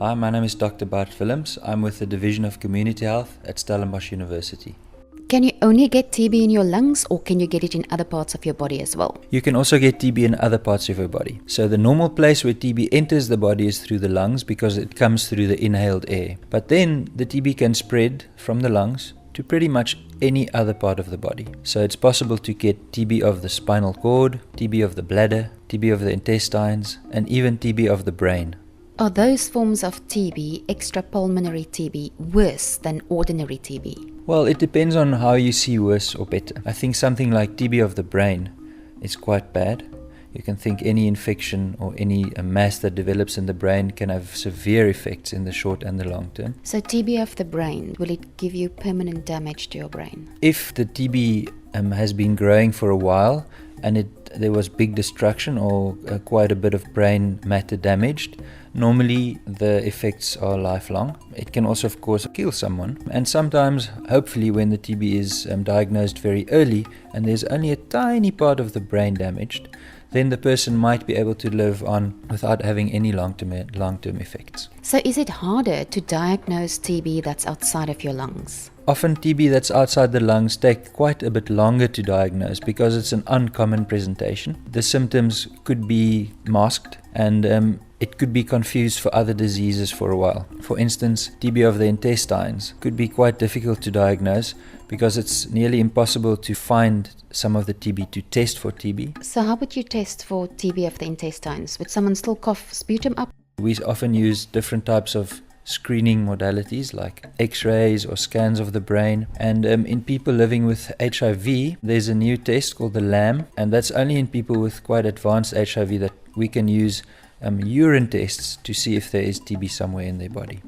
Hi, my name is Dr. Bart Willems. I'm with the Division of Community Health at Stellenbosch University. Can you only get TB in your lungs, or can you get it in other parts of your body as well? You can also get TB in other parts of your body. So the normal place where TB enters the body is through the lungs because it comes through the inhaled air. But then the TB can spread from the lungs to pretty much any other part of the body. So it's possible to get TB of the spinal cord, TB of the bladder, TB of the intestines, and even TB of the brain. Are those forms of TB, extrapulmonary TB, worse than ordinary TB? Well, it depends on how you see worse or better. I think something like TB of the brain is quite bad. You can think any infection or any mass that develops in the brain can have severe effects in the short and the long term. So TB of the brain, will it give you permanent damage to your brain? If the TB has been growing for a while and there was big destruction or quite a bit of brain matter damaged, normally the effects are lifelong. It can also, of course, kill someone. And sometimes, hopefully, when the TB is diagnosed very early and there's only a tiny part of the brain damaged, then the person might be able to live on without having any long-term effects. So is it harder to diagnose TB that's outside of your lungs? Often TB that's outside the lungs take quite a bit longer to diagnose because it's an uncommon presentation. The symptoms could be masked and it could be confused for other diseases for a while. For instance, TB of the intestines could be quite difficult to diagnose because it's nearly impossible to find some of the TB to test for TB. So how would you test for TB of the intestines? Would someone still cough sputum up? We often use different types of screening modalities like x-rays or scans of the brain. And in people living with HIV, there's a new test called the LAM, and that's only in people with quite advanced HIV that we can use urine tests to see if there is TB somewhere in their body.